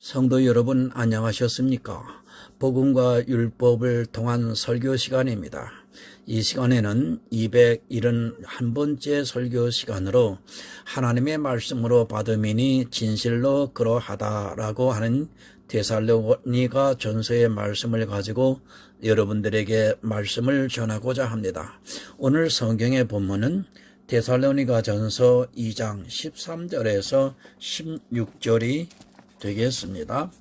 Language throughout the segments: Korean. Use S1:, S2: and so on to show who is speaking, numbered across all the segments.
S1: 성도 여러분 안녕하셨습니까? 복음과 율법을 통한 설교 시간입니다. 이 시간에는 271번째 설교 시간으로 하나님의 말씀으로 받음이니 진실로 그러하다라고 하는 데살로니가 전서의 말씀을 가지고 여러분들에게 말씀을 전하고자 합니다. 오늘 성경의 본문은 데살로니가 전서 2장 13절에서 16절이 되겠습니다.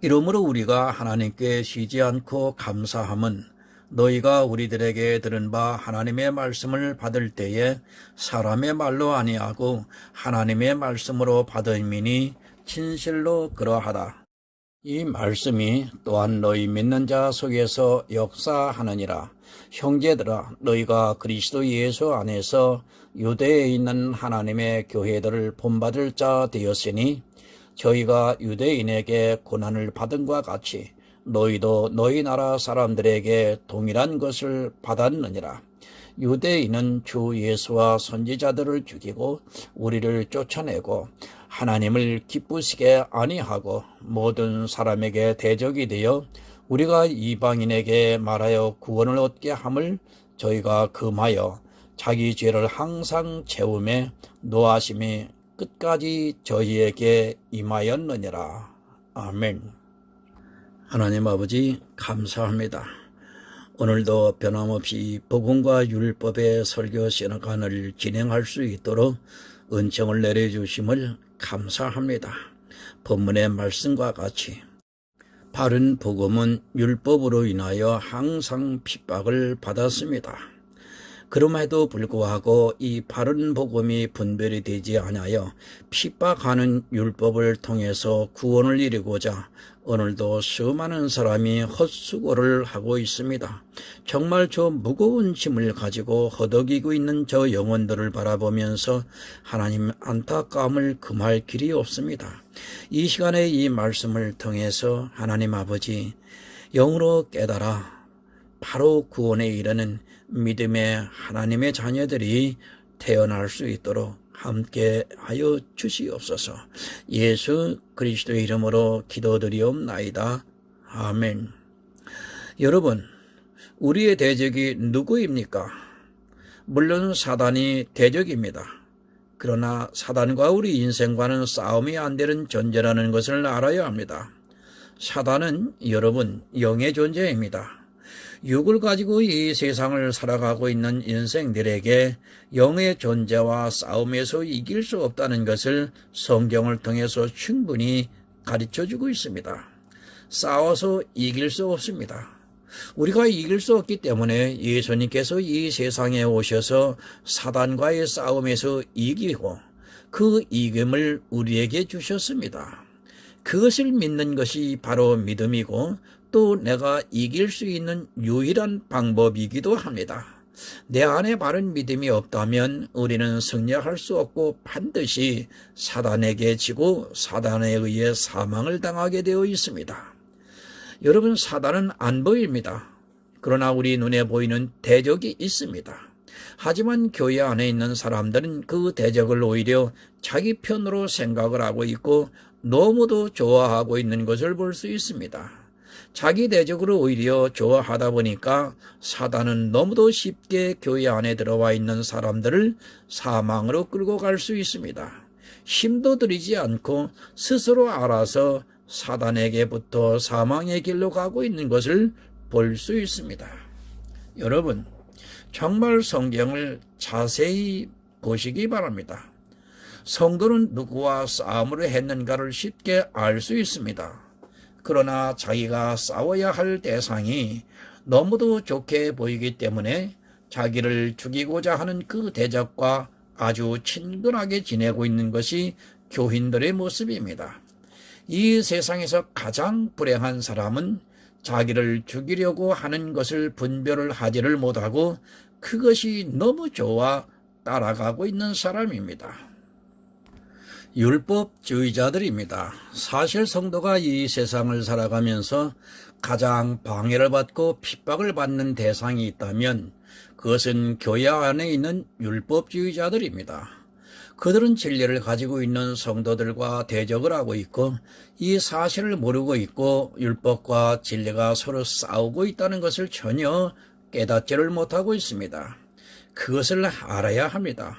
S1: 이러므로 우리가 하나님께 쉬지 않고 감사함은 너희가 우리들에게 들은 바 하나님의 말씀을 받을 때에 사람의 말로 아니하고 하나님의 말씀으로 받음이니 진실로 그러하다. 이 말씀이 또한 너희 믿는 자 속에서 역사하느니라. 형제들아, 너희가 그리스도 예수 안에서 유대에 있는 하나님의 교회들을 본받을 자 되었으니 저희가 유대인에게 고난을 받은과 같이 너희도 너희 나라 사람들에게 동일한 것을 받았느니라. 유대인은 주 예수와 선지자들을 죽이고 우리를 쫓아내고 하나님을 기쁘시게 아니하고 모든 사람에게 대적이 되어 우리가 이방인에게 말하여 구원을 얻게 함을 저희가 금하여 자기 죄를 항상 채움에 노하심이 끝까지 저희에게 임하였느니라. 아멘. 하나님 아버지 감사합니다. 오늘도 변함없이 복음과 율법의 설교 시간을 진행할 수 있도록 은총을 내려주심을 감사합니다. 본문의 말씀과 같이 바른 복음은 율법으로 인하여 항상 핍박을 받았습니다. 그럼에도 불구하고 이 바른 복음이 분별이 되지 않아요 핍박하는 율법을 통해서 구원을 이루고자 오늘도 수많은 사람이 헛수고를 하고 있습니다. 정말 저 무거운 짐을 가지고 허덕이고 있는 저 영혼들을 바라보면서 하나님 안타까움을 금할 길이 없습니다. 이 시간에 이 말씀을 통해서 하나님 아버지 영으로 깨달아 바로 구원에 이르는 믿음의 하나님의 자녀들이 태어날 수 있도록 함께하여 주시옵소서. 예수 그리스도의 이름으로 기도드리옵나이다. 아멘. 여러분, 우리의 대적이 누구입니까? 물론 사단이 대적입니다. 그러나 사단과 우리 인생과는 싸움이 안 되는 존재라는 것을 알아야 합니다. 사단은 여러분 영의 존재입니다. 육을 가지고 이 세상을 살아가고 있는 인생들에게 영의 존재와 싸움에서 이길 수 없다는 것을 성경을 통해서 충분히 가르쳐주고 있습니다. 싸워서 이길 수 없습니다. 우리가 이길 수 없기 때문에 예수님께서 이 세상에 오셔서 사단과의 싸움에서 이기고 그 이김을 우리에게 주셨습니다. 그것을 믿는 것이 바로 믿음이고 또 내가 이길 수 있는 유일한 방법이기도 합니다. 내 안에 바른 믿음이 없다면 우리는 승리할 수 없고 반드시 사단에게 지고 사단에 의해 사망을 당하게 되어 있습니다. 여러분, 사단은 안 보입니다. 그러나 우리 눈에 보이는 대적이 있습니다. 하지만 교회 안에 있는 사람들은 그 대적을 오히려 자기 편으로 생각을 하고 있고 너무도 좋아하고 있는 것을 볼 수 있습니다. 자기 대적으로 오히려 좋아하다 보니까 사단은 너무도 쉽게 교회 안에 들어와 있는 사람들을 사망으로 끌고 갈 수 있습니다. 힘도 들이지 않고 스스로 알아서 사단에게부터 사망의 길로 가고 있는 것을 볼 수 있습니다. 여러분, 정말 성경을 자세히 보시기 바랍니다. 성도는 누구와 싸움을 했는가를 쉽게 알 수 있습니다. 그러나 자기가 싸워야 할 대상이 너무도 좋게 보이기 때문에 자기를 죽이고자 하는 그 대적과 아주 친근하게 지내고 있는 것이 교인들의 모습입니다. 이 세상에서 가장 불행한 사람은 자기를 죽이려고 하는 것을 분별을 하지를 못하고 그것이 너무 좋아 따라가고 있는 사람입니다. 율법주의자들입니다. 사실 성도가 이 세상을 살아가면서 가장 방해를 받고 핍박을 받는 대상이 있다면 그것은 교회 안에 있는 율법주의자들입니다. 그들은 진리를 가지고 있는 성도들과 대적을 하고 있고 이 사실을 모르고 있고 율법과 진리가 서로 싸우고 있다는 것을 전혀 깨닫지를 못하고 있습니다. 그것을 알아야 합니다.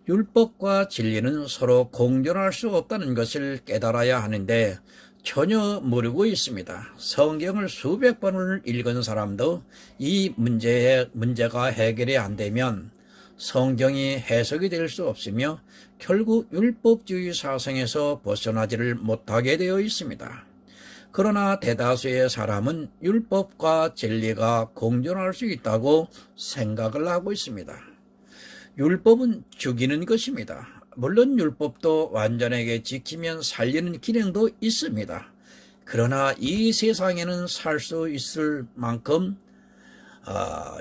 S1: 율법과 진리는 서로 공존할 수 없다는 것을 깨달아야 하는데 전혀 모르고 있습니다. 성경을 수백 번을 읽은 사람도 이 문제가 해결이 안 되면 성경이 해석이 될 수 없으며 결국 율법주의 사상에서 벗어나지를 못하게 되어 있습니다. 그러나 대다수의 사람은 율법과 진리가 공존할 수 있다고 생각을 하고 있습니다. 율법은 죽이는 것입니다. 물론 율법도 완전하게 지키면 살리는 기능도 있습니다. 그러나 이 세상에는 살 수 있을 만큼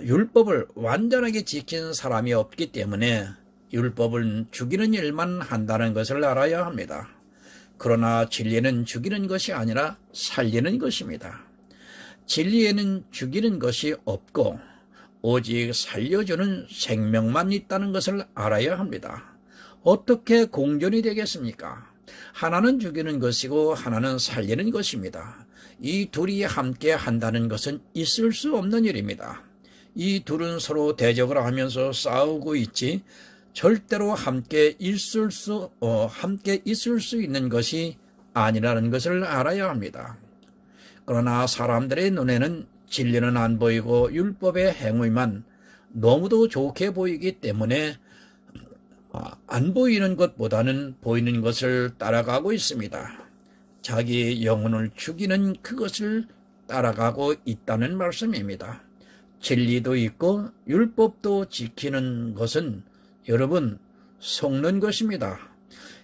S1: 율법을 완전하게 지킨 사람이 없기 때문에 율법은 죽이는 일만 한다는 것을 알아야 합니다. 그러나 진리는 죽이는 것이 아니라 살리는 것입니다. 진리에는 죽이는 것이 없고 오직 살려주는 생명만 있다는 것을 알아야 합니다. 어떻게 공존이 되겠습니까? 하나는 죽이는 것이고 하나는 살리는 것입니다. 이 둘이 함께 한다는 것은 있을 수 없는 일입니다. 이 둘은 서로 대적을 하면서 싸우고 있지 절대로 함께 있을 수 있는 것이 아니라는 것을 알아야 합니다. 그러나 사람들의 눈에는 진리는 안 보이고 율법의 행위만 너무도 좋게 보이기 때문에 안 보이는 것보다는 보이는 것을 따라가고 있습니다. 자기 영혼을 죽이는 그것을 따라가고 있다는 말씀입니다. 진리도 있고 율법도 지키는 것은 여러분 속는 것입니다.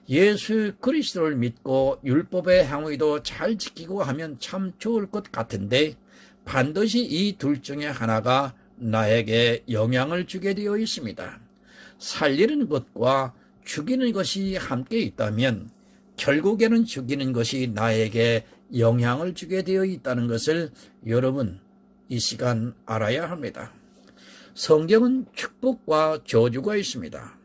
S1: 예수 그리스도를 믿고 율법의 행위도 잘 지키고 하면 참 좋을 것 같은데 반드시 이 둘 중에 하나가 나에게 영향을 주게 되어 있습니다. 살리는 것과 죽이는 것이 함께 있다면 결국에는 죽이는 것이 나에게 영향을 주게 되어 있다는 것을 여러분 이 시간 알아야 합니다. 성경은 축복과 저주가 있습니다.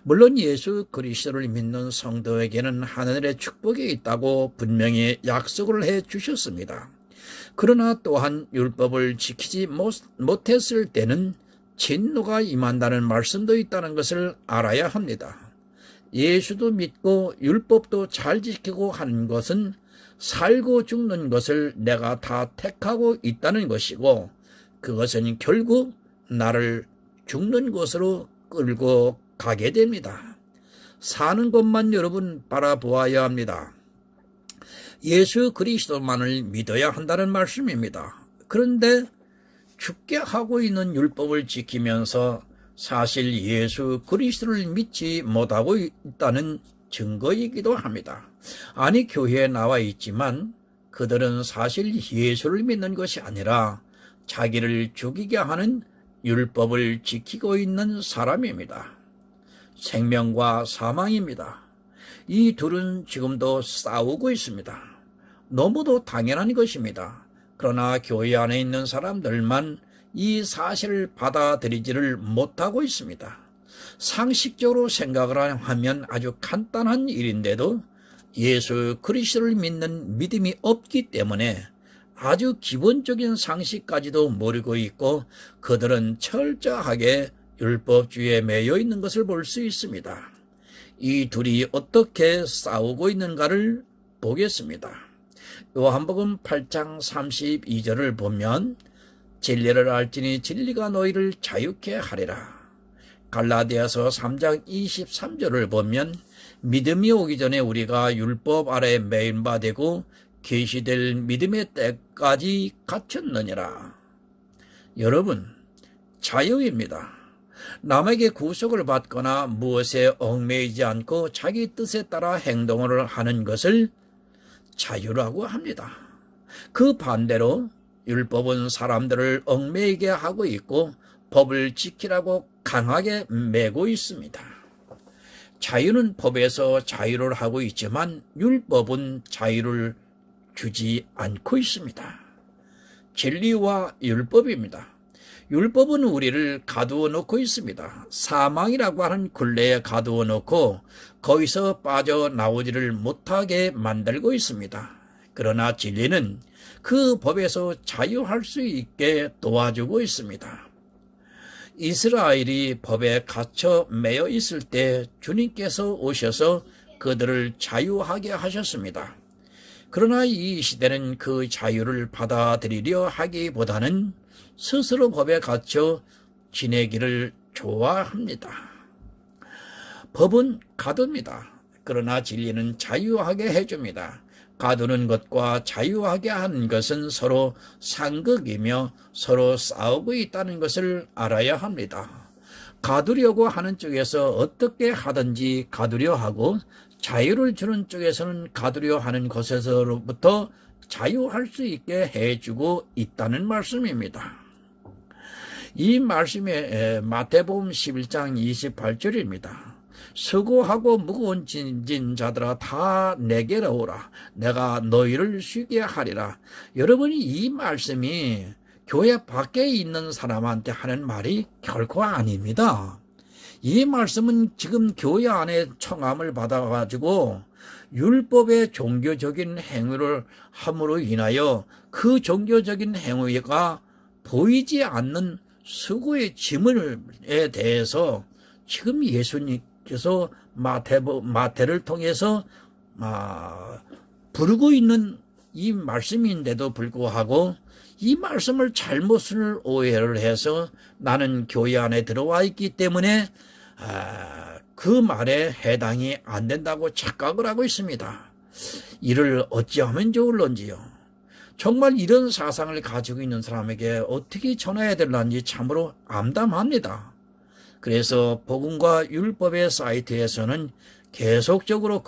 S1: 물론 예수 그리스도를 믿는 성도에게는 하늘의 축복이 있다고 분명히 약속을 해 주셨습니다. 그러나 또한 율법을 지키지 못했을 때는 진노가 임한다는 말씀도 있다는 것을 알아야 합니다. 예수도 믿고 율법도 잘 지키고 하는 것은 살고 죽는 것을 내가 다 택하고 있다는 것이고 그것은 결국 나를 죽는 곳으로 끌고 가게 됩니다. 사는 것만 여러분 바라보아야 합니다. 예수 그리스도만을 믿어야 한다는 말씀입니다. 그런데 죽게 하고 있는 율법을 지키면서 사실 예수 그리스도를 믿지 못하고 있다는 증거이기도 합니다. 아니 교회에 나와 있지만 그들은 사실 예수를 믿는 것이 아니라 자기를 죽이게 하는 율법을 지키고 있는 사람입니다. 생명과 사망입니다. 이 둘은 지금도 싸우고 있습니다. 너무도 당연한 것입니다. 그러나 교회 안에 있는 사람들만 이 사실을 받아들이지를 못하고 있습니다. 상식적으로 생각을 하면 아주 간단한 일인데도 예수 그리스도를 믿는 믿음이 없기 때문에 아주 기본적인 상식까지도 모르고 있고 그들은 철저하게 율법주의에 매여 있는 것을 볼 수 있습니다. 이 둘이 어떻게 싸우고 있는가를 보겠습니다. 요한복음 8장 32절을 보면 진리를 알지니 진리가 너희를 자유케 하리라. 갈라디아서 3장 23절을 보면 믿음이 오기 전에 우리가 율법 아래 매인 바 되고 계시될 믿음의 때까지 갇혔느니라. 여러분, 자유입니다. 남에게 구속을 받거나 무엇에 얽매이지 않고 자기 뜻에 따라 행동을 하는 것을 자유라고 합니다. 그 반대로 율법은 사람들을 얽매이게 하고 있고 법을 지키라고 강하게 매고 있습니다. 자유는 법에서 자유를 하고 있지만 율법은 자유를 주지 않고 있습니다. 진리와 율법입니다. 율법은 우리를 가두어 놓고 있습니다. 사망이라고 하는 굴레에 가두어 놓고 거기서 빠져나오지를 못하게 만들고 있습니다. 그러나 진리는 그 법에서 자유할 수 있게 도와주고 있습니다. 이스라엘이 법에 갇혀 매여 있을 때 주님께서 오셔서 그들을 자유하게 하셨습니다. 그러나 이 시대는 그 자유를 받아들이려 하기보다는 스스로 법에 갇혀 지내기를 좋아합니다. 법은 가둡니다. 그러나 진리는 자유하게 해줍니다. 가두는 것과 자유하게 하는 것은 서로 상극이며 서로 싸우고 있다는 것을 알아야 합니다. 가두려고 하는 쪽에서 어떻게 하든지 가두려 하고, 자유를 주는 쪽에서는 가두려 하는 것에서로부터 자유할 수 있게 해주고 있다는 말씀입니다. 이 말씀에 마태복음 11장 28절입니다. 수고하고 무거운 짐진 자들아 다 내게로 오라. 내가 너희를 쉬게 하리라. 여러분이 이 말씀이 교회 밖에 있는 사람한테 하는 말이 결코 아닙니다. 이 말씀은 지금 교회 안에 청함을 받아가지고 율법의 종교적인 행위를 함으로 인하여 그 종교적인 행위가 보이지 않는 수고의 짐에 대해서 지금 예수님께서 마태를 통해서 부르고 있는 이 말씀인데도 불구하고 이 말씀을 잘못을 오해를 해서 나는 교회 안에 들어와 있기 때문에 그 말에 해당이 안 된다고 착각을 하고 있습니다. 이를 어찌하면 좋을런지요. 정말 이런 사상을 가지고 있는 사람에게 어떻게 전해야 될런지 참으로 암담합니다. 그래서 복음과 율법의 사이트에서는 계속적으로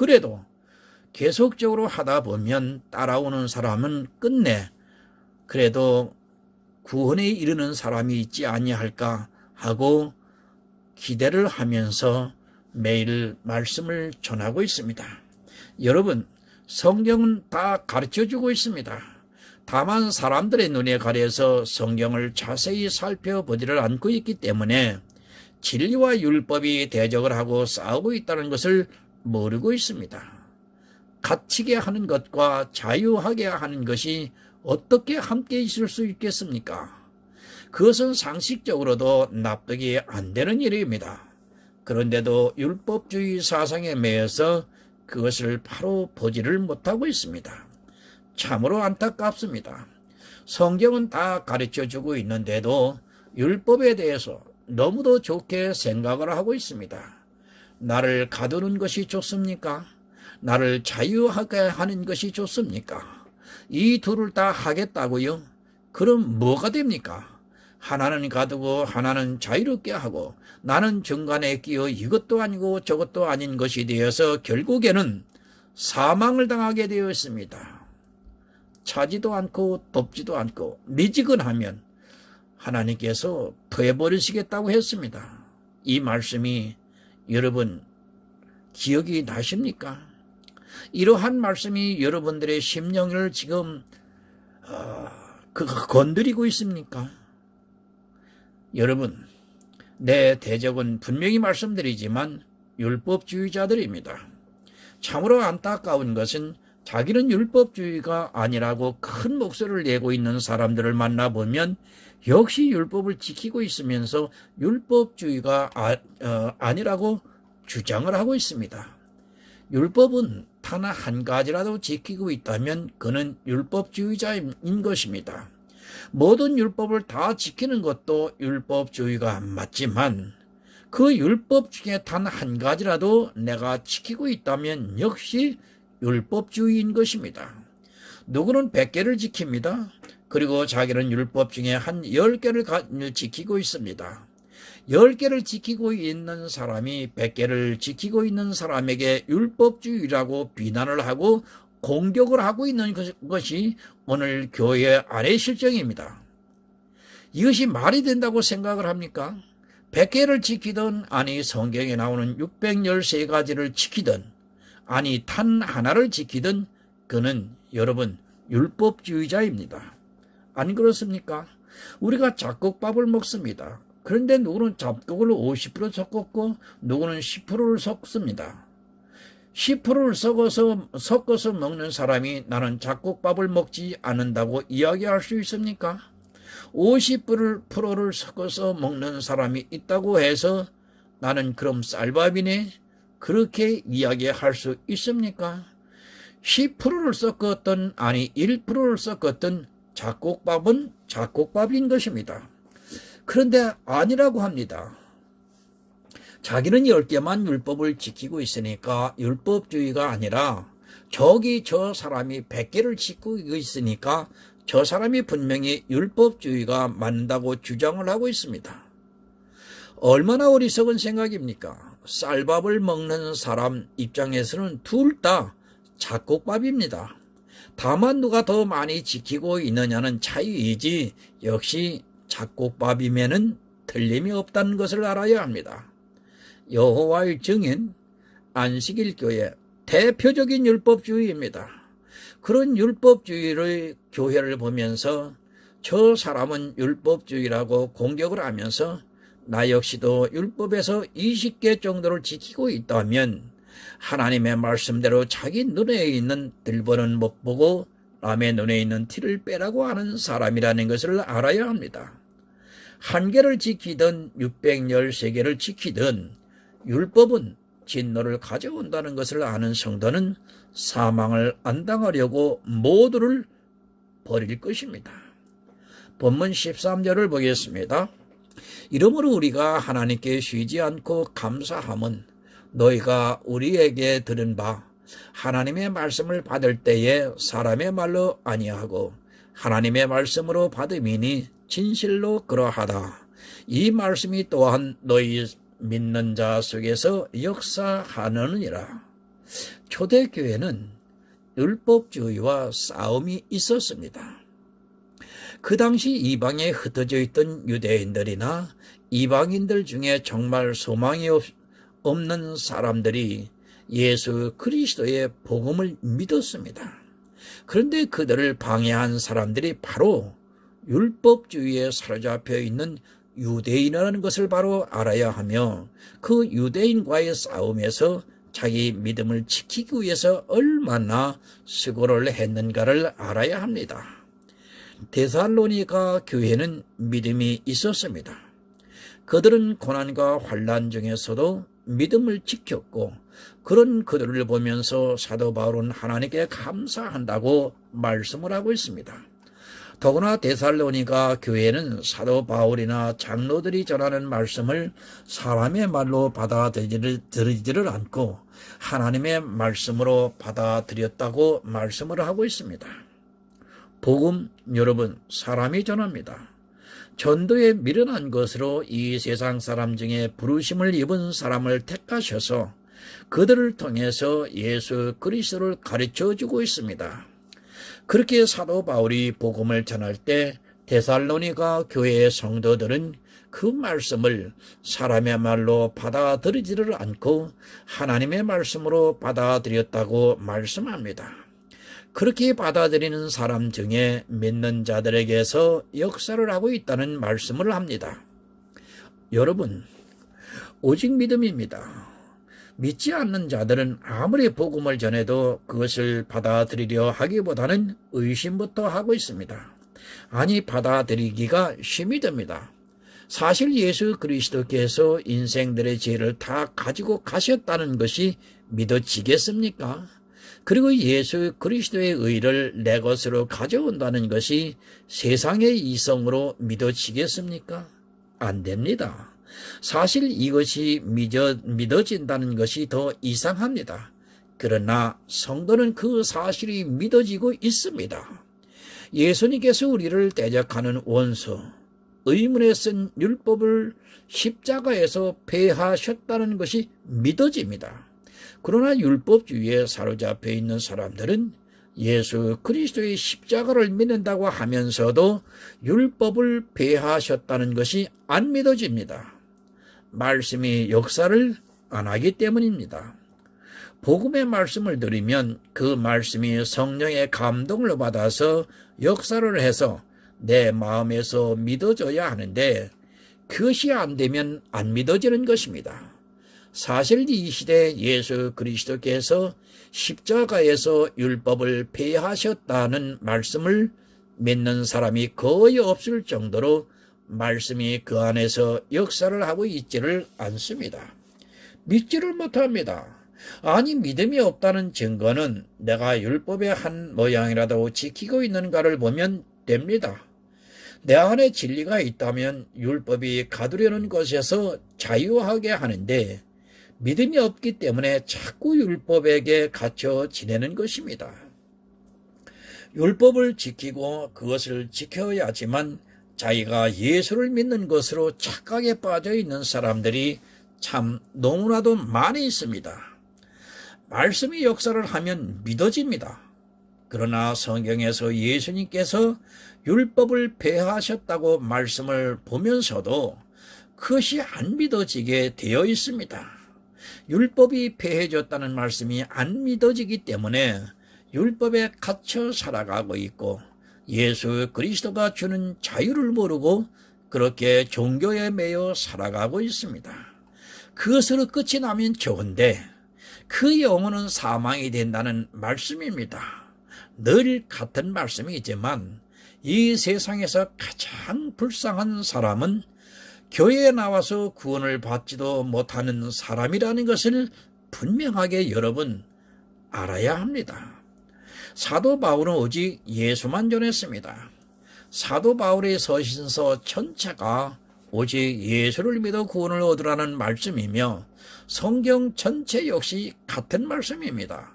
S1: 하다 보면 따라오는 사람은 끝내 그래도 구원에 이르는 사람이 있지 아니할까 하고 기대를 하면서 매일 말씀을 전하고 있습니다. 여러분, 성경은 다 가르쳐주고 있습니다. 다만 사람들의 눈에 가려서 성경을 자세히 살펴보지를 않고 있기 때문에 진리와 율법이 대적을 하고 싸우고 있다는 것을 모르고 있습니다. 갇히게 하는 것과 자유하게 하는 것이 어떻게 함께 있을 수 있겠습니까? 그것은 상식적으로도 납득이 안 되는 일입니다. 그런데도 율법주의 사상에 매여서 그것을 바로 보지를 못하고 있습니다. 참으로 안타깝습니다. 성경은 다 가르쳐주고 있는데도 율법에 대해서 너무도 좋게 생각을 하고 있습니다. 나를 가두는 것이 좋습니까? 나를 자유하게 하는 것이 좋습니까? 이 둘을 다 하겠다고요? 그럼 뭐가 됩니까? 하나는 가두고 하나는 자유롭게 하고 나는 중간에 끼어 이것도 아니고 저것도 아닌 것이 되어서 결국에는 사망을 당하게 되어 있습니다. 차지도 않고 돕지도 않고 미지근하면 하나님께서 토해버리시겠다고 했습니다. 이 말씀이 여러분 기억이 나십니까? 이러한 말씀이 여러분들의 심령을 지금 건드리고 있습니까? 여러분, 내 대적은 분명히 말씀드리지만 율법주의자들입니다. 참으로 안타까운 것은 자기는 율법주의가 아니라고 큰 목소리를 내고 있는 사람들을 만나보면 역시 율법을 지키고 있으면서 율법주의가 아니라고 주장을 하고 있습니다. 율법은 단 한 가지라도 지키고 있다면 그는 율법주의자인 것입니다. 모든 율법을 다 지키는 것도 율법주의가 맞지만 그 율법 중에 단 한 가지라도 내가 지키고 있다면 역시 율법주의인 것입니다. 누구는 100개를 지킵니다. 그리고 자기는 율법 중에 한 10개를 지키고 있습니다. 10개를 지키고 있는 사람이 100개를 지키고 있는 사람에게 율법주의라고 비난을 하고 공격을 하고 있는 것이 오늘 교회 안의 실정입니다. 이것이 말이 된다고 생각을 합니까? 100개를 지키든 아니 성경에 나오는 613가지를 지키든 아니 단 하나를 지키든 그는 여러분 율법주의자입니다. 안 그렇습니까? 우리가 잡곡밥을 먹습니다. 그런데 누구는 잡곡을 50% 섞었고 누구는 10%를 섞습니다. 10%를 섞어서 먹는 사람이 나는 잡곡밥을 먹지 않는다고 이야기할 수 있습니까? 50%를 섞어서 먹는 사람이 있다고 해서 나는 그럼 쌀밥이네? 그렇게 이야기할 수 있습니까? 10%를 섞었던 아니 1%를 섞었던 잡곡밥은 잡곡밥인 것입니다. 그런데 아니라고 합니다. 자기는 10개만 율법을 지키고 있으니까 율법주의가 아니라 저기 저 사람이 100개를 지키고 있으니까 저 사람이 분명히 율법주의가 맞는다고 주장을 하고 있습니다. 얼마나 어리석은 생각입니까? 쌀밥을 먹는 사람 입장에서는 둘 다 잡곡밥입니다. 다만 누가 더 많이 지키고 있느냐는 차이이지 역시 잡곡밥이면은 틀림이 없다는 것을 알아야 합니다. 여호와의 증인 안식일 교회 대표적인 율법주의입니다. 그런 율법주의의 교회를 보면서 저 사람은 율법주의라고 공격을 하면서 나 역시도 율법에서 20개 정도를 지키고 있다면 하나님의 말씀대로 자기 눈에 있는 들보는 못 보고 남의 눈에 있는 티를 빼라고 하는 사람이라는 것을 알아야 합니다. 1개를 지키든 613개를 지키든 율법은 진노를 가져온다는 것을 아는 성도는 사망을 안 당하려고 모두를 버릴 것입니다. 본문 13절을 보겠습니다. 이러므로 우리가 하나님께 쉬지 않고 감사함은 너희가 우리에게 들은 바 하나님의 말씀을 받을 때에 사람의 말로 아니하고 하나님의 말씀으로 받음이니 진실로 그러하다. 이 말씀이 또한 너희 믿는 자 속에서 역사하느니라. 초대교회는 율법주의와 싸움이 있었습니다. 그 당시 이방에 흩어져 있던 유대인들이나 이방인들 중에 정말 소망이 없는 사람들이 예수 그리스도의 복음을 믿었습니다. 그런데 그들을 방해한 사람들이 바로 율법주의에 사로잡혀 있는 유대인이라는 것을 바로 알아야 하며 그 유대인과의 싸움에서 자기 믿음을 지키기 위해서 얼마나 수고를 했는가를 알아야 합니다. 데살로니가 교회는 믿음이 있었습니다. 그들은 고난과 환난 중에서도 믿음을 지켰고 그런 그들을 보면서 사도 바울은 하나님께 감사한다고 말씀을 하고 있습니다. 더구나 데살로니가 교회는 사도 바울이나 장로들이 전하는 말씀을 사람의 말로 받아들이지를 않고 하나님의 말씀으로 받아들였다고 말씀을 하고 있습니다. 복음 여러분 사람이 전합니다. 전도에 미련한 것으로 이 세상 사람 중에 부르심을 입은 사람을 택하셔서 그들을 통해서 예수 그리스도를 가르쳐주고 있습니다. 그렇게 사도 바울이 복음을 전할 때 데살로니가 교회의 성도들은 그 말씀을 사람의 말로 받아들이지를 않고 하나님의 말씀으로 받아들였다고 말씀합니다. 그렇게 받아들이는 사람 중에 믿는 자들에게서 역사를 하고 있다는 말씀을 합니다. 여러분, 오직 믿음입니다. 믿지 않는 자들은 아무리 복음을 전해도 그것을 받아들이려 하기보다는 의심부터 하고 있습니다. 아니 받아들이기가 힘이 듭니다. 사실 예수 그리스도께서 인생들의 죄를 다 가지고 가셨다는 것이 믿어지겠습니까? 그리고 예수 그리스도의 의를 내 것으로 가져온다는 것이 세상의 이성으로 믿어지겠습니까? 안 됩니다. 사실 이것이 믿어진다는 것이 더 이상합니다. 그러나 성도는 그 사실이 믿어지고 있습니다. 예수님께서 우리를 대적하는 원수, 의문에 쓴 율법을 십자가에서 폐하셨다는 것이 믿어집니다. 그러나 율법주의에 사로잡혀 있는 사람들은 예수 그리스도의 십자가를 믿는다고 하면서도 율법을 폐하셨다는 것이 안 믿어집니다. 말씀이 역사를 안 하기 때문입니다. 복음의 말씀을 들으면 그 말씀이 성령의 감동을 받아서 역사를 해서 내 마음에서 믿어져야 하는데 그것이 안 되면 안 믿어지는 것입니다. 사실 이 시대 예수 그리스도께서 십자가에서 율법을 폐하셨다는 말씀을 믿는 사람이 거의 없을 정도로 말씀이 그 안에서 역사를 하고 있지를 않습니다. 믿지를 못합니다. 아니, 믿음이 없다는 증거는 내가 율법의 한 모양이라도 지키고 있는가를 보면 됩니다. 내 안에 진리가 있다면 율법이 가두려는 것에서 자유하게 하는데 믿음이 없기 때문에 자꾸 율법에게 갇혀 지내는 것입니다. 율법을 지키고 그것을 지켜야지만 자기가 예수를 믿는 것으로 착각에 빠져 있는 사람들이 참 너무나도 많이 있습니다. 말씀이 역사를 하면 믿어집니다. 그러나 성경에서 예수님께서 율법을 폐하셨다고 말씀을 보면서도 그것이 안 믿어지게 되어 있습니다. 율법이 폐해졌다는 말씀이 안 믿어지기 때문에 율법에 갇혀 살아가고 있고 예수 그리스도가 주는 자유를 모르고 그렇게 종교에 매여 살아가고 있습니다. 그것으로 끝이 나면 좋은데 그 영혼은 사망이 된다는 말씀입니다. 늘 같은 말씀이지만 이 세상에서 가장 불쌍한 사람은 교회에 나와서 구원을 받지도 못하는 사람이라는 것을 분명하게 여러분 알아야 합니다. 사도 바울은 오직 예수만 전했습니다. 사도 바울의 서신서 전체가 오직 예수를 믿어 구원을 얻으라는 말씀이며 성경 전체 역시 같은 말씀입니다.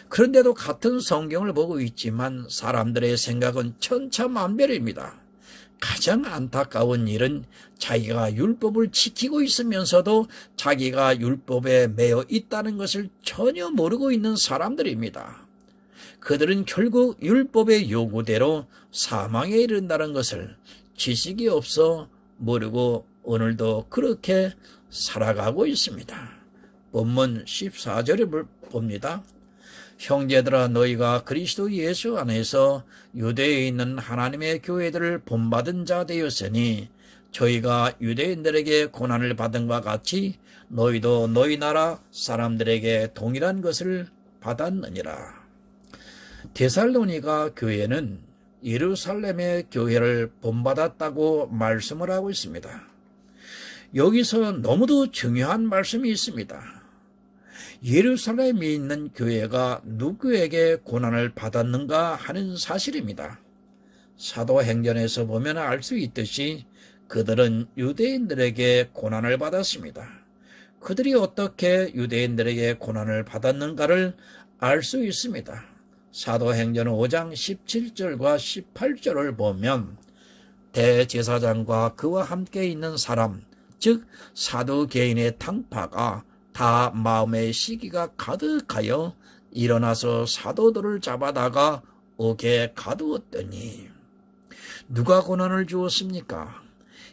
S1: 그런데도 같은 성경을 보고 있지만 사람들의 생각은 천차만별입니다. 가장 안타까운 일은 자기가 율법을 지키고 있으면서도 자기가 율법에 매여 있다는 것을 전혀 모르고 있는 사람들입니다. 그들은 결국 율법의 요구대로 사망에 이른다는 것을 지식이 없어 모르고 오늘도 그렇게 살아가고 있습니다. 본문 14절을 봅니다. 형제들아, 너희가 그리스도 예수 안에서 유대에 있는 하나님의 교회들을 본받은 자 되었으니 저희가 유대인들에게 고난을 받은 것 같이 너희도 너희 나라 사람들에게 동일한 것을 받았느니라. 데살로니가 교회는 예루살렘의 교회를 본받았다고 말씀을 하고 있습니다. 여기서 너무도 중요한 말씀이 있습니다. 예루살렘에 있는 교회가 누구에게 고난을 받았는가 하는 사실입니다. 사도행전에서 보면 알 수 있듯이 그들은 유대인들에게 고난을 받았습니다. 그들이 어떻게 유대인들에게 고난을 받았는가를 알 수 있습니다. 사도행전 5장 17절과 18절을 보면 대제사장과 그와 함께 있는 사람, 즉 사두개인의 탕파가 다 마음의 시기가 가득하여 일어나서 사도들을 잡아다가 옥에 가두었더니 누가 고난을 주었습니까?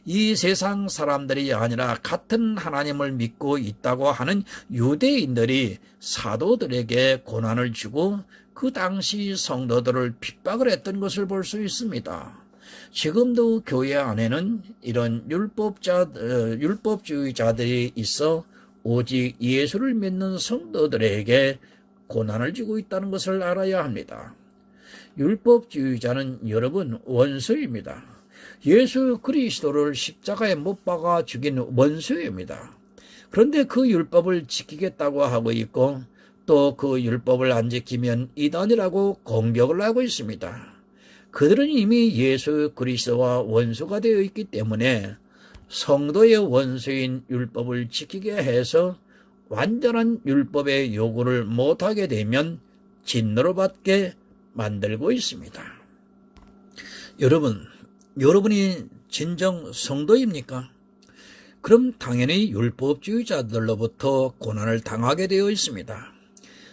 S1: 이 세상 사람들이 아니라 같은 하나님을 믿고 있다고 하는 유대인들이 사도들에게 고난을 주고 그 당시 성도들을 핍박을 했던 것을 볼 수 있습니다. 지금도 교회 안에는 이런 율법주의자들이 있어 오직 예수를 믿는 성도들에게 고난을 주고 있다는 것을 알아야 합니다. 율법주의자는 여러분 원수입니다. 예수 그리스도를 십자가에 못 박아 죽인 원수입니다. 그런데 그 율법을 지키겠다고 하고 있고 또 그 율법을 안 지키면 이단이라고 공격을 하고 있습니다. 그들은 이미 예수 그리스도와 원수가 되어 있기 때문에 성도의 원수인 율법을 지키게 해서 완전한 율법의 요구를 못하게 되면 진노를 받게 만들고 있습니다. 여러분이 진정 성도입니까? 그럼 당연히 율법주의자들로부터 고난을 당하게 되어 있습니다.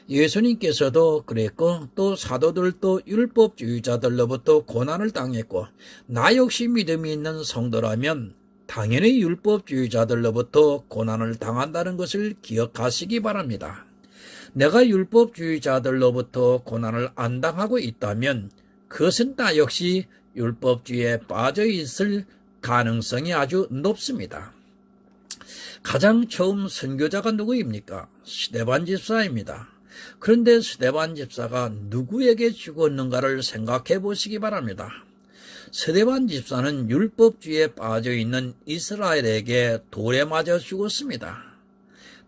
S1: 예수님께서도 그랬고 또 사도들도 율법주의자들로부터 고난을 당했고 나 역시 믿음이 있는 성도라면 당연히 율법주의자들로부터 고난을 당한다는 것을 기억하시기 바랍니다. 내가 율법주의자들로부터 고난을 안 당하고 있다면 그것은 나 역시 율법주의에 빠져 있을 가능성이 아주 높습니다. 가장 처음 선교자가 누구입니까? 스데반 집사입니다. 그런데 스데반 집사가 누구에게 죽었는가를 생각해 보시기 바랍니다. 스데반 집사는 율법주의에 빠져 있는 이스라엘에게 돌에 맞아 죽었습니다.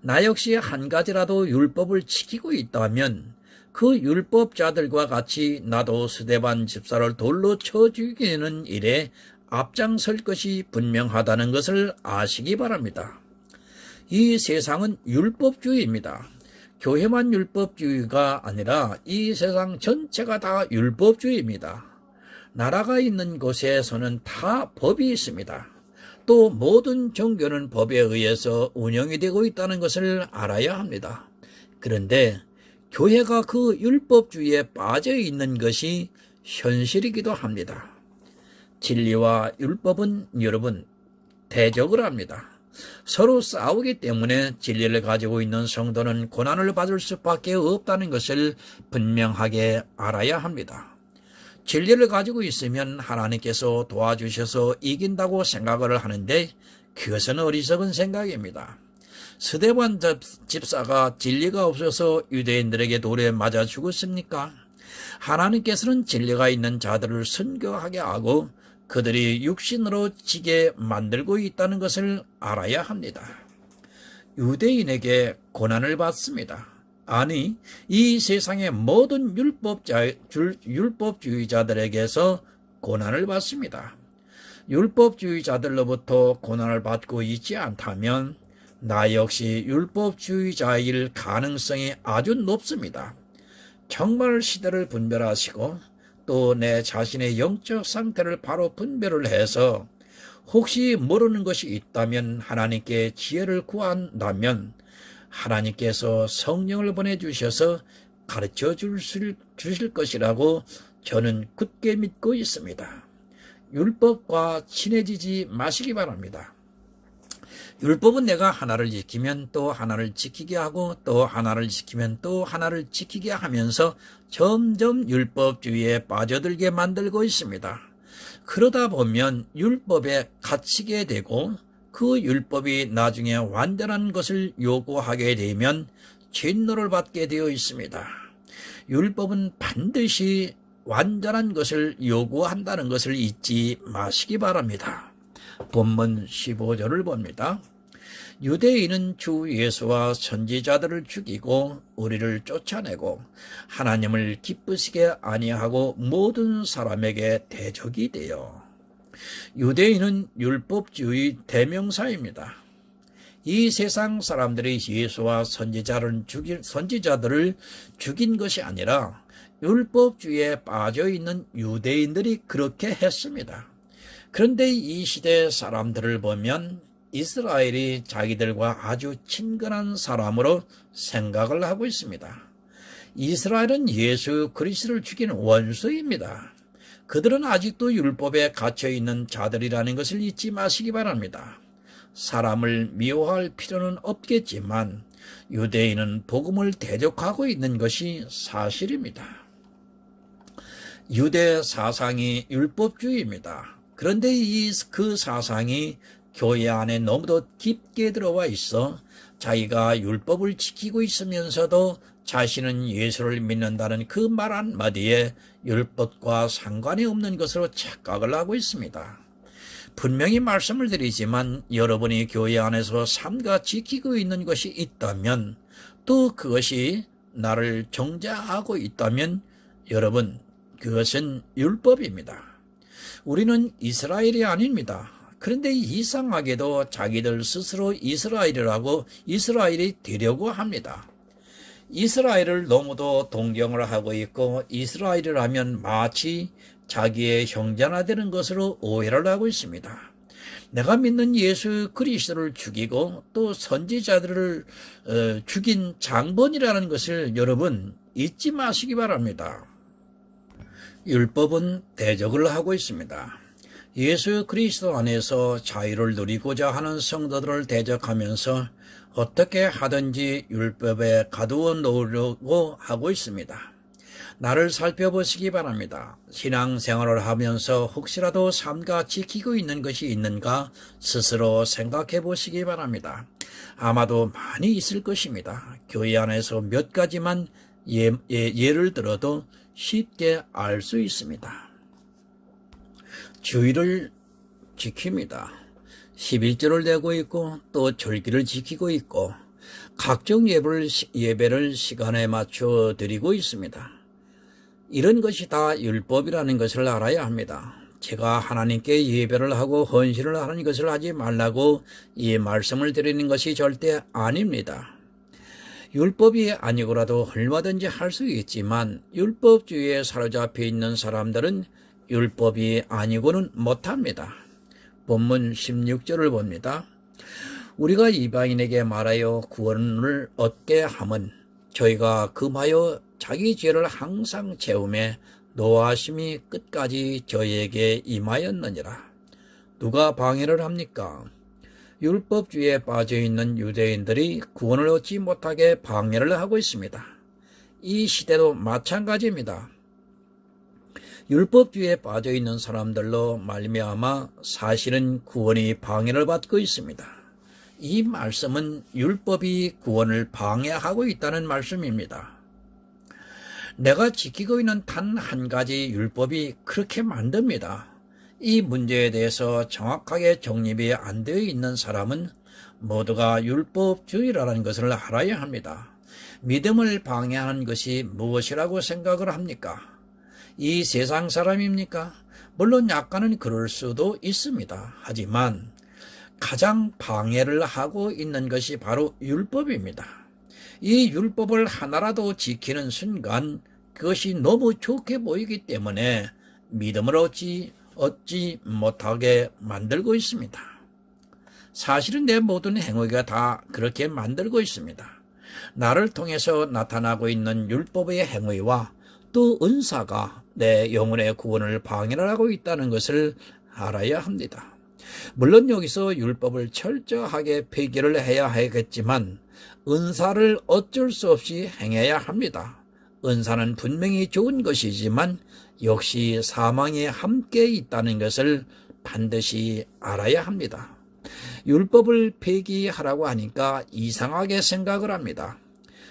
S1: 나 역시 한 가지라도 율법을 지키고 있다면 그 율법자들과 같이 나도 스데반 집사를 돌로 쳐 죽이는 일에 앞장설 것이 분명하다는 것을 아시기 바랍니다. 이 세상은 율법주의입니다. 교회만 율법주의가 아니라 이 세상 전체가 다 율법주의입니다. 나라가 있는 곳에서는 다 법이 있습니다. 또 모든 종교는 법에 의해서 운영이 되고 있다는 것을 알아야 합니다. 그런데 교회가 그 율법주의에 빠져 있는 것이 현실이기도 합니다. 진리와 율법은 여러분 대적을 합니다. 서로 싸우기 때문에 진리를 가지고 있는 성도는 고난을 받을 수밖에 없다는 것을 분명하게 알아야 합니다. 진리를 가지고 있으면 하나님께서 도와주셔서 이긴다고 생각을 하는데 그것은 어리석은 생각입니다. 스데반 집사가 진리가 없어서 유대인들에게 돌에 맞아 죽었습니까? 하나님께서는 진리가 있는 자들을 선교하게 하고 그들이 육신으로 지게 만들고 있다는 것을 알아야 합니다. 유대인에게 고난을 받습니다. 아니, 이 세상의 모든 율법주의자들에게서 고난을 받습니다. 율법주의자들로부터 고난을 받고 있지 않다면 나 역시 율법주의자일 가능성이 아주 높습니다. 정말 시대를 분별하시고 또 내 자신의 영적 상태를 바로 분별을 해서 혹시 모르는 것이 있다면 하나님께 지혜를 구한다면 하나님께서 성령을 보내주셔서 가르쳐 주실 것이라고 저는 굳게 믿고 있습니다. 율법과 친해지지 마시기 바랍니다. 율법은 내가 하나를 지키면 또 하나를 지키게 하고 또 하나를 지키면 또 하나를 지키게 하면서 점점 율법주의에 빠져들게 만들고 있습니다. 그러다 보면 율법에 갇히게 되고 그 율법이 나중에 완전한 것을 요구하게 되면 진노를 받게 되어 있습니다. 율법은 반드시 완전한 것을 요구한다는 것을 잊지 마시기 바랍니다. 본문 15절을 봅니다. 유대인은 주 예수와 선지자들을 죽이고 우리를 쫓아내고 하나님을 기쁘시게 아니하고 모든 사람에게 대적이 되어. 유대인은 율법주의 대명사입니다. 이 세상 사람들이 예수와 선지자들을 죽인 것이 아니라 율법주의에 빠져있는 유대인들이 그렇게 했습니다. 그런데 이 시대 사람들을 보면 이스라엘이 자기들과 아주 친근한 사람으로 생각을 하고 있습니다. 이스라엘은 예수 그리스도를 죽인 원수입니다. 그들은 아직도 율법에 갇혀있는 자들이라는 것을 잊지 마시기 바랍니다. 사람을 미워할 필요는 없겠지만 유대인은 복음을 대적하고 있는 것이 사실입니다. 유대 사상이 율법주의입니다. 그런데 그 사상이 교회 안에 너무도 깊게 들어와 있어 자기가 율법을 지키고 있으면서도 자신은 예수를 믿는다는 그 말 한마디에 율법과 상관이 없는 것으로 착각을 하고 있습니다. 분명히 말씀을 드리지만 여러분이 교회 안에서 삼가 지키고 있는 것이 있다면 또 그것이 나를 정죄하고 있다면 여러분 그것은 율법입니다. 우리는 이스라엘이 아닙니다. 그런데 이상하게도 자기들 스스로 이스라엘이라고 이스라엘이 되려고 합니다. 이스라엘을 너무도 동경을 하고 있고 이스라엘을 하면 마치 자기의 형제나 되는 것으로 오해를 하고 있습니다. 내가 믿는 예수 그리스도를 죽이고 또 선지자들을 죽인 장본이라는 것을 여러분 잊지 마시기 바랍니다. 율법은 대적을 하고 있습니다. 예수 그리스도 안에서 자유를 누리고자 하는 성도들을 대적하면서 어떻게 하든지 율법에 가두어 놓으려고 하고 있습니다. 나를 살펴보시기 바랍니다. 신앙생활을 하면서 혹시라도 삼가 지키고 있는 것이 있는가 스스로 생각해 보시기 바랍니다. 아마도 많이 있을 것입니다. 교회 안에서 몇 가지만 예를 들어도 쉽게 알 수 있습니다. 주의를 지킵니다. 11조를 내고 있고 또 절기를 지키고 있고 각종 예배를 시간에 맞춰 드리고 있습니다. 이런 것이 다 율법이라는 것을 알아야 합니다. 제가 하나님께 예배를 하고 헌신을 하는 것을 하지 말라고 이 말씀을 드리는 것이 절대 아닙니다. 율법이 아니고라도 얼마든지 할 수 있지만 율법주의에 사로잡혀 있는 사람들은 율법이 아니고는 못합니다. 본문 16절을 봅니다. 우리가 이방인에게 말하여 구원을 얻게 함은 저희가 금하여 자기 죄를 항상 채우매 노하심이 끝까지 저희에게 임하였느니라. 누가 방해를 합니까? 율법주의에 빠져있는 유대인들이 구원을 얻지 못하게 방해를 하고 있습니다. 이 시대도 마찬가지입니다. 율법주의에 빠져있는 사람들로 말미암아 사실은 구원이 방해를 받고 있습니다. 이 말씀은 율법이 구원을 방해하고 있다는 말씀입니다. 내가 지키고 있는 단 한 가지 율법이 그렇게 만듭니다. 이 문제에 대해서 정확하게 정립이 안 되어 있는 사람은 모두가 율법주의라는 것을 알아야 합니다. 믿음을 방해하는 것이 무엇이라고 생각을 합니까? 이 세상 사람입니까? 물론 약간은 그럴 수도 있습니다. 하지만 가장 방해를 하고 있는 것이 바로 율법입니다. 이 율법을 하나라도 지키는 순간 그것이 너무 좋게 보이기 때문에 믿음을 얻지 못하게 만들고 있습니다. 사실은 내 모든 행위가 다 그렇게 만들고 있습니다. 나를 통해서 나타나고 있는 율법의 행위와 또 은사가 내 영혼의 구원을 방해를 하고 있다는 것을 알아야 합니다. 물론 여기서 율법을 철저하게 폐기를 해야 하겠지만 은사를 어쩔 수 없이 행해야 합니다. 은사는 분명히 좋은 것이지만 역시 사망이 함께 있다는 것을 반드시 알아야 합니다. 율법을 폐기하라고 하니까 이상하게 생각을 합니다.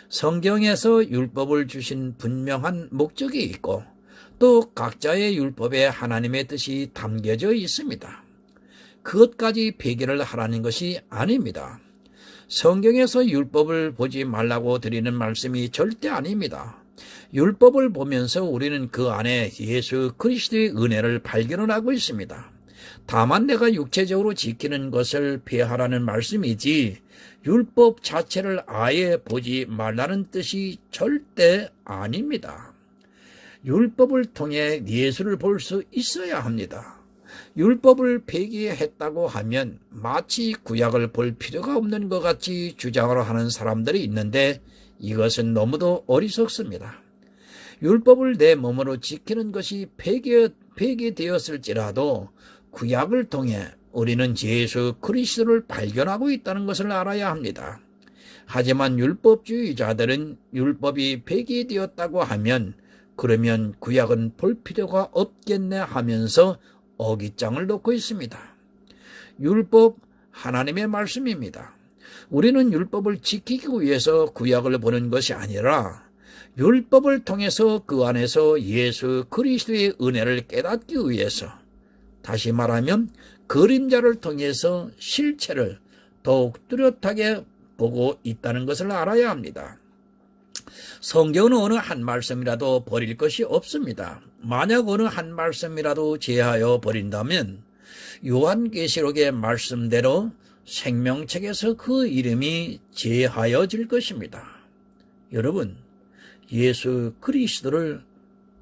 S1: 성경에서 율법을 주신 분명한 목적이 있고 또 각자의 율법에 하나님의 뜻이 담겨져 있습니다. 그것까지 폐기를 하라는 것이 아닙니다. 성경에서 율법을 보지 말라고 드리는 말씀이 절대 아닙니다. 율법을 보면서 우리는 그 안에 예수 그리스도의 은혜를 발견을 하고 있습니다. 다만 내가 육체적으로 지키는 것을 피하라는 말씀이지 율법 자체를 아예 보지 말라는 뜻이 절대 아닙니다. 율법을 통해 예수를 볼 수 있어야 합니다. 율법을 폐기했다고 하면 마치 구약을 볼 필요가 없는 것 같이 주장을 하는 사람들이 있는데 이것은 너무도 어리석습니다. 율법을 내 몸으로 지키는 것이 폐기되었을지라도 구약을 통해 우리는 예수 그리스도를 발견하고 있다는 것을 알아야 합니다. 하지만 율법주의자들은 율법이 폐기되었다고 하면 그러면 구약은 볼 필요가 없겠네 하면서 어깃장을 놓고 있습니다. 율법 하나님의 말씀입니다. 우리는 율법을 지키기 위해서 구약을 보는 것이 아니라 율법을 통해서 그 안에서 예수 그리스도의 은혜를 깨닫기 위해서, 다시 말하면 그림자를 통해서 실체를 더욱 뚜렷하게 보고 있다는 것을 알아야 합니다. 성경은 어느 한 말씀이라도 버릴 것이 없습니다. 만약 어느 한 말씀이라도 제하여 버린다면 요한계시록의 말씀대로 생명책에서 그 이름이 제하여질 것입니다. 여러분, 예수 그리스도를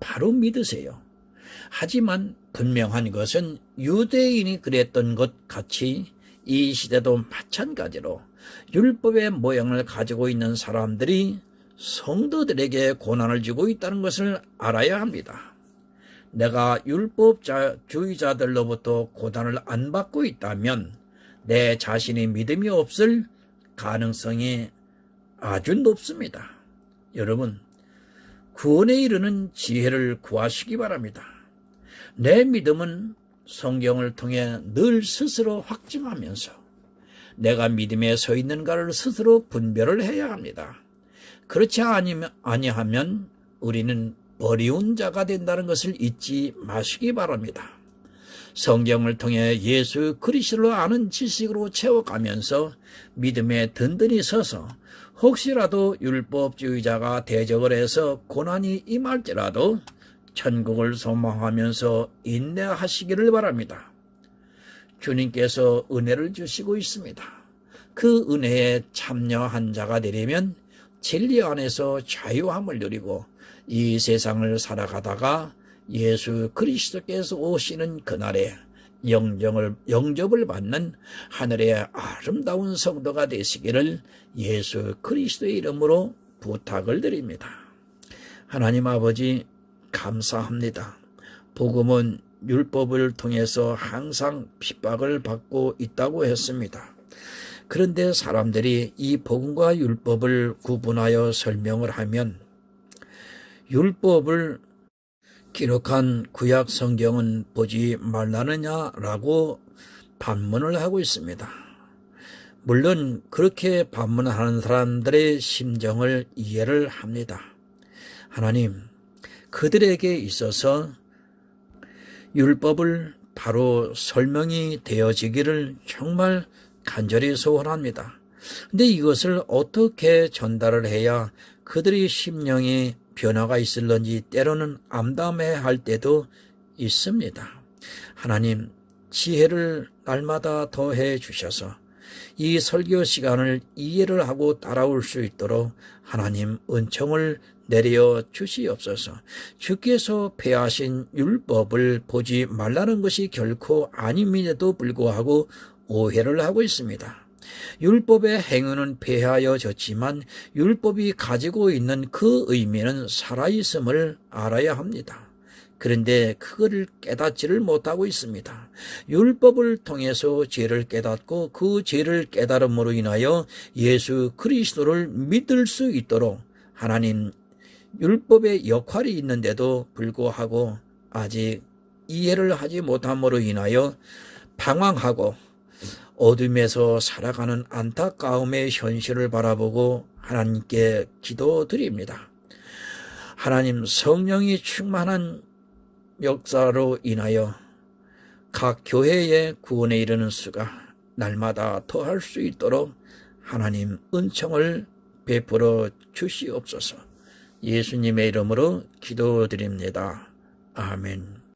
S1: 바로 믿으세요. 하지만 분명한 것은 유대인이 그랬던 것 같이 이 시대도 마찬가지로 율법의 모양을 가지고 있는 사람들이 성도들에게 고난을 주고 있다는 것을 알아야 합니다. 내가 율법주의자들로부터 고난을 안 받고 있다면 내 자신이 믿음이 없을 가능성이 아주 높습니다. 여러분, 구원에 이르는 지혜를 구하시기 바랍니다. 내 믿음은 성경을 통해 늘 스스로 확증하면서 내가 믿음에 서 있는가를 스스로 분별을 해야 합니다. 그렇지 아니하면 우리는 어려운 자가 된다는 것을 잊지 마시기 바랍니다. 성경을 통해 예수 그리스도를 아는 지식으로 채워가면서 믿음에 든든히 서서 혹시라도 율법주의자가 대적을 해서 고난이 임할지라도 천국을 소망하면서 인내하시기를 바랍니다. 주님께서 은혜를 주시고 있습니다. 그 은혜에 참여한 자가 되려면 진리 안에서 자유함을 누리고 이 세상을 살아가다가 예수 그리스도께서 오시는 그날에 영접을 받는 하늘의 아름다운 성도가 되시기를 예수 그리스도의 이름으로 부탁을 드립니다. 하나님 아버지 감사합니다. 복음은 율법을 통해서 항상 핍박을 받고 있다고 했습니다. 그런데 사람들이 이 복음과 율법을 구분하여 설명을 하면 율법을 기록한 구약 성경은 보지 말라느냐라고 반문을 하고 있습니다. 물론 그렇게 반문하는 사람들의 심정을 이해를 합니다. 하나님, 그들에게 있어서 율법을 바로 설명이 되어지기를 정말 간절히 소원합니다. 근데 이것을 어떻게 전달을 해야 그들의 심령이 변화가 있을런지 때로는 암담해할 때도 있습니다. 하나님, 지혜를 날마다 더해 주셔서 이 설교 시간을 이해를 하고 따라올 수 있도록 하나님 은총을 내려 주시옵소서. 주께서 폐하신 율법을 보지 말라는 것이 결코 아님에도 불구하고 오해를 하고 있습니다. 율법의 행위는 폐하여졌지만 율법이 가지고 있는 그 의미는 살아있음을 알아야 합니다. 그런데 그거를 깨닫지를 못하고 있습니다. 율법을 통해서 죄를 깨닫고 그 죄를 깨달음으로 인하여 예수 그리스도를 믿을 수 있도록 하나님 율법의 역할이 있는데도 불구하고 아직 이해를 하지 못함으로 인하여 방황하고 어둠에서 살아가는 안타까움의 현실을 바라보고 하나님께 기도드립니다. 하나님, 성령이 충만한 역사로 인하여 각 교회의 구원에 이르는 수가 날마다 더할 수 있도록 하나님 은총을 베풀어 주시옵소서. 예수님의 이름으로 기도드립니다. 아멘.